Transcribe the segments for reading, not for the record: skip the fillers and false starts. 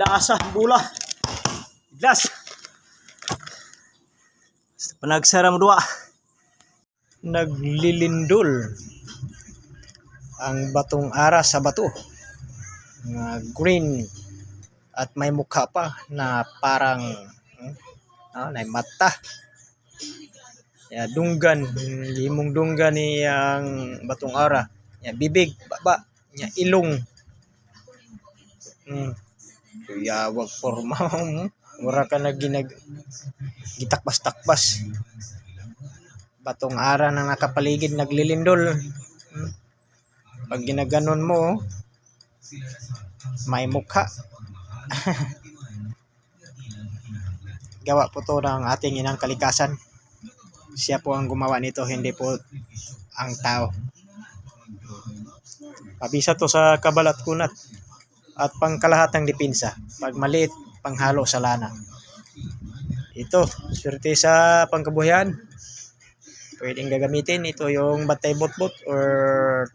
Iglaasa, bola. Iglas. Panagsaram dua. Naglilindol ang batong ara sa bato. Green at may mukha pa na parang may mata. Ya dunggan, himong dunggan ni ang batong ara. Ya bibig baba, ya ilong. Kuya wag forma. Mura ka na gitakbas-takbas. Batong ara na nakapaligid naglilindol. Pag ginaganon mo, may mukha. Gawa po to ng ating inang kalikasan. Siya po ang gumawa nito, hindi po ang tao. Pabisa to sa kabalat kunat at pangkalahatang depensa. Pag maliit, panghalo sa lana. Ito, swerte sa pangkabuhayan. Pwedeng gagamitin. Ito yung batay bot-bot or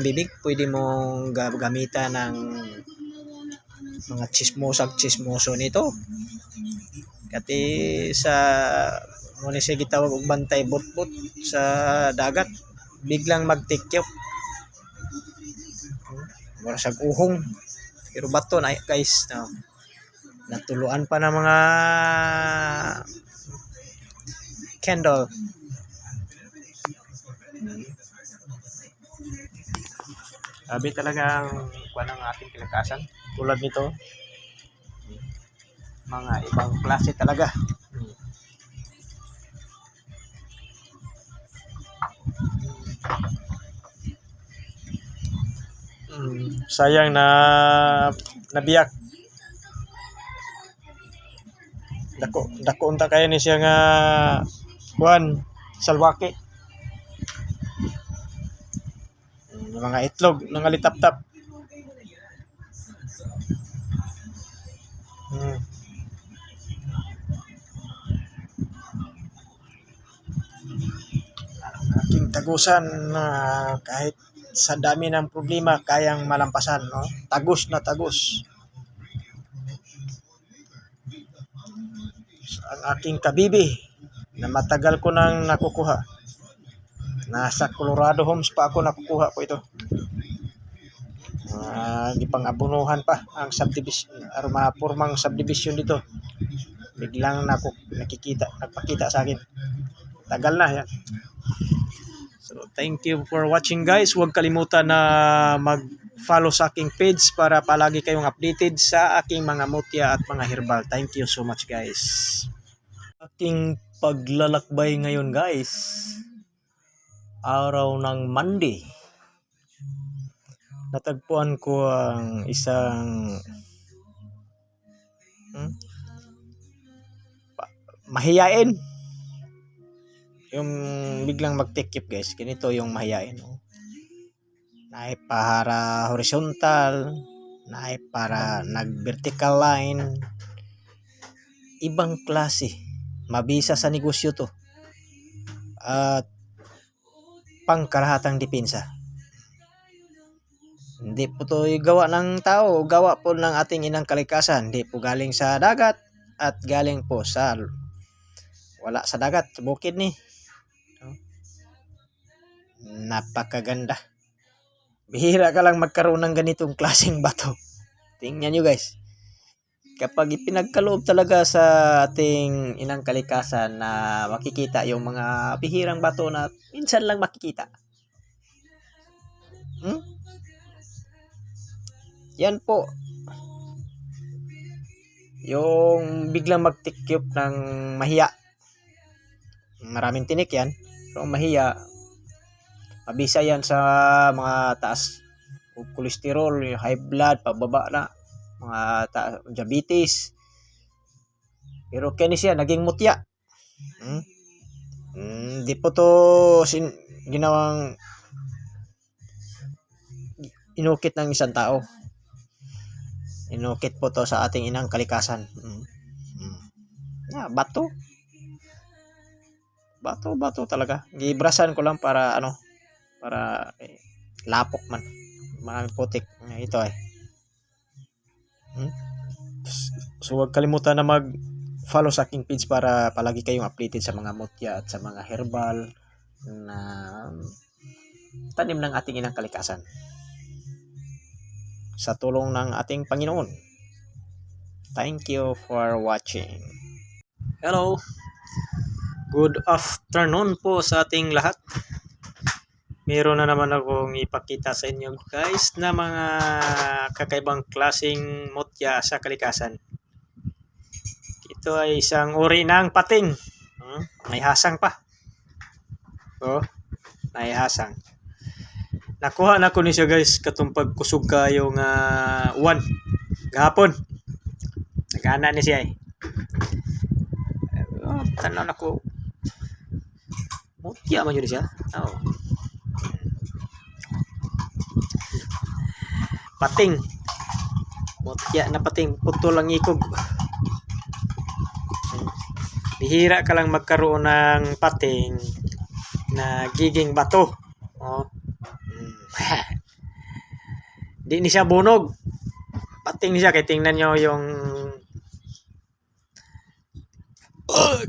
bibig. Pwede mong gamitan ng mga chismoso nito. Kati sa muna siya gitawag og bantay bot-bot sa dagat. Biglang magtikyop. Mura sa uhong. Pero bato na guys. No. Natuluan pa ng mga candle. Sabi talagang kuha ng ating kalikasan. Tulad nito. Mga ibang klase talaga. Sayang na nabiyak. Dako unta kaya ni siya nga kuan salwaki. Mga itlog nangalitap-tap. Aking tagusan na kahit sa dami ng problema kayang malampasan, no? Tagus na tagus. Ang aking kabibi na matagal ko nang nakukuha. Nasa Colorado Homes pa ako nakukuha po ito. Gipang-abunuhan pa ang subdivision, formang subdivision dito. Biglang nagpakita sa akin. Tagal na yan. So, thank you for watching guys. Huwag kalimutan na mag-follow sa aking page para palagi kayong updated sa aking mga mutya at mga herbal. Thank you so much guys. Aking paglalakbay ngayon guys. Araw ng Monday. Natagpuan ko ang isang mahiyain. Yung biglang magtikip guys. Ganito yung mahiyain. Naay para horizontal. Naay para nag-vertical line. Ibang klase. Mabisa sa negosyo to. At pangkarahatang depensa. Hindi po to gawa ng tao. Gawa po ng ating inang kalikasan. Hindi po galing sa dagat. At galing po sa wala sa dagat. Bukid ni. Napakaganda. Bihira ka lang magkaroon ng ganitong klaseng bato. Tingnan nyo guys. Kapag ipinagkaloob talaga sa ating inang kalikasan na makikita yung mga bihirang bato na minsan lang makikita. Yan po. Yung biglang magtikyop ng mahiya. Maraming tinik yan. Pero mahiya, mabisa yan sa mga taas kolesterol, high blood, pababa na, mga diabetes. Pero kaya siya naging mutya. Di po to ginawang inukit ng isang tao. Inukit po to sa ating inang kalikasan. Bato. Bato talaga. Gibrasan ko lang para para lapok man. Mga putik. Ito So huwag kalimutan na mag-follow sa aking page para palagi kayong updated sa mga mutya at sa mga herbal na tanim ng ating inang kalikasan. Sa tulong ng ating Panginoon. Thank you for watching. Hello. Good afternoon po sa ating lahat. Meron na naman akong ipakita sa inyo guys na mga kakaibang klaseng mutya sa kalikasan. Ito ay isang uri ng pating. May hasang pa. Oh, may hasang. Nakuha na ko ni siya guys katong pagkusog kayo nga uwan gahapon. Nagana ni siya eh. Tanaw na ko. Mutya man yun siya. Oh. Pating. Mutya na pating. Putol ang ikog. Bihira ka lang magkaroon ng pating na giging bato. Oh. Di ni siya bunog. Pating ni siya. Kaya tingnan nyo yung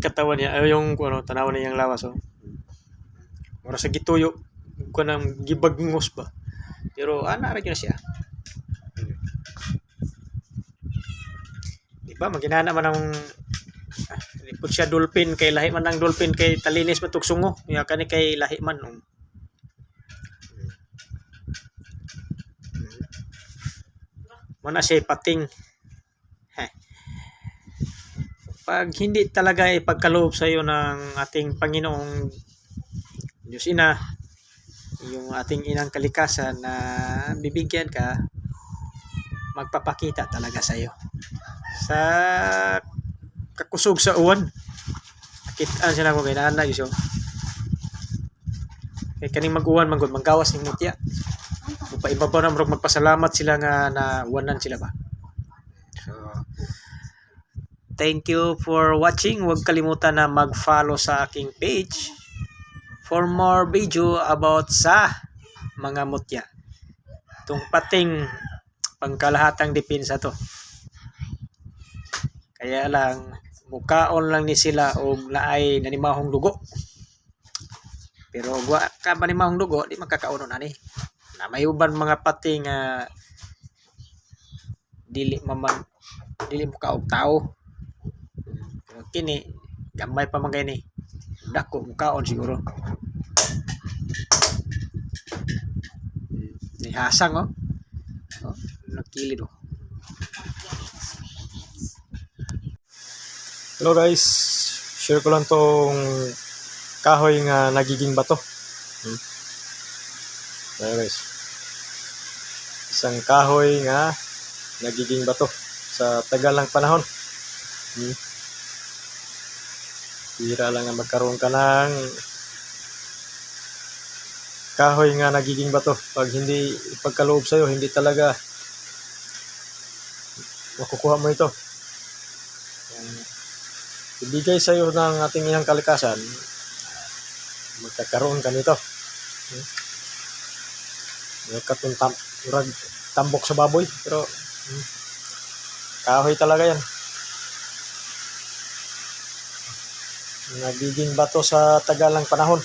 katawan niya. Yung tanaw niya yung lawas. Oh. Mura sa gituyo. Kung nang gibagngos ba. Pero rin yun siya. Diba? Maginana man ang lipod siya dolphin. Kay lahi man ng dolphin. Kay talinis matugsungo. Kaya kani kay lahi man. Muna siya pating. Pag hindi talaga ipagkaloob sa iyo ng ating Panginoong Diyos Ina, yung ating inang kalikasan na bibigyan ka, magpapakita talaga sa iyo. Sa kakusog sa uwan, nakitaan siya na ko kay nana yun. Kaya kaning mag-uwan, manggawas ng mutya. Iba pa na magpasalamat sila nga na uwanan sila ba. So, thank you for watching. Huwag kalimutan na mag-follow sa aking page for more video about sa mga mutya. Itong pating pangkalahatang depensa to. Kaya lang mukaon lang ni sila og naay nanimahong dugo. Pero wa ka manimahong dugo di makakaunon ani. Na may uban mga pating dili mo kaog tao. Pero kini gamay pa man kay ni. Dako mukaon siguro. Ni hasang oh. Oh, nakilid oh. Hello guys. Share ko lang tong kahoy nga nagiging bato. Ayan guys. Isang kahoy nga nagiging bato sa tagal ng panahon. Hira lang nga magkaroon ka ng kahoy nga nagiging bato. Pag hindi ipagkaloob sa'yo, hindi talaga makukuha mo ito. Ibigay sa'yo ng ating inang kalikasan, magkakaroon ka nito. Katong tambok sa baboy, pero kahoy talaga yan. Nagiging bato sa tagal ng panahon.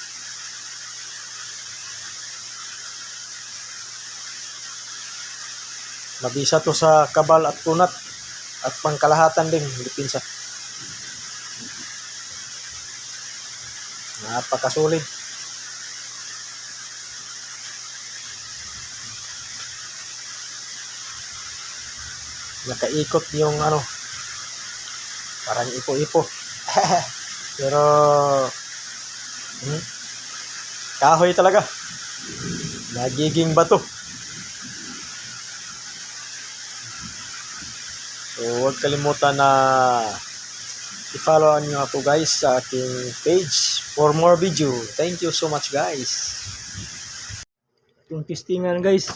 Mabisa to sa kabal at kunat at pangkalahatan din, depensa. Napakasulit. Nakaikot yung parang ipo-ipo. Pero kahoy talaga. Nagiging bato. So huwag kalimutan na i-follow nyo ako guys sa aking page for more video. Thank you so much guys. Yung testingan guys,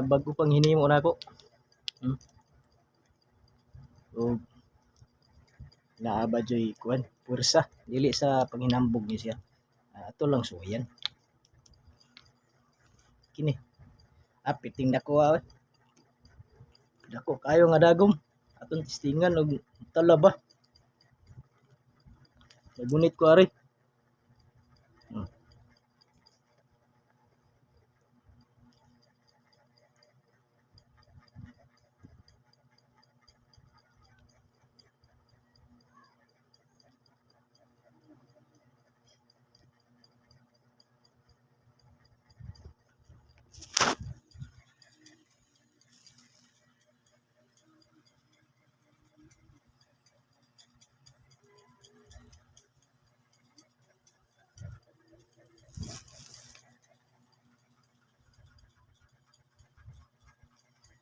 bago pang hinimo na ako. So naaba joy kuan pursa dili sa panghinambog ni siya. Ato lang suyan. Kini. Apiting dako dako kayo nga dagom. Atong testingan og tala ba. Nabunit ko ari. Hmm.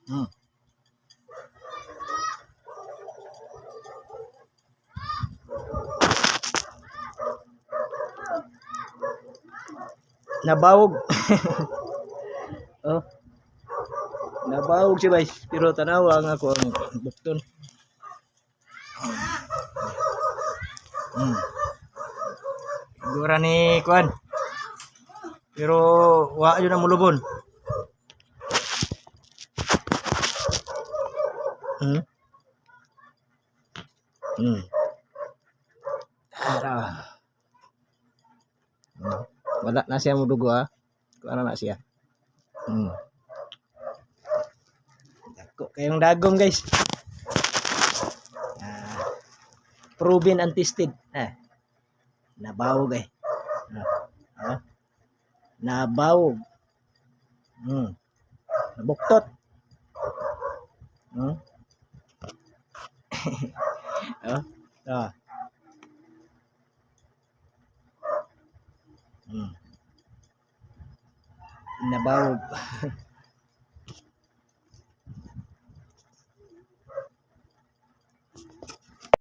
Hmm. Nabawog. Oh, nabawog siya guys. Pero tanawa nga ako ang bukton. Hmm. Sigura ni kuan. Pero wa yun ang mulubon. Hmm. Hmm. Ara. Hmm. Wala na siya mudugo ha. Kuan na siya. Hmm. Dako kayong dagom guys. Proven and tested. Nabawog eh. Nabawog. Hmm. Nabuktot. Hmm. Ah. Hmm. Nabawog.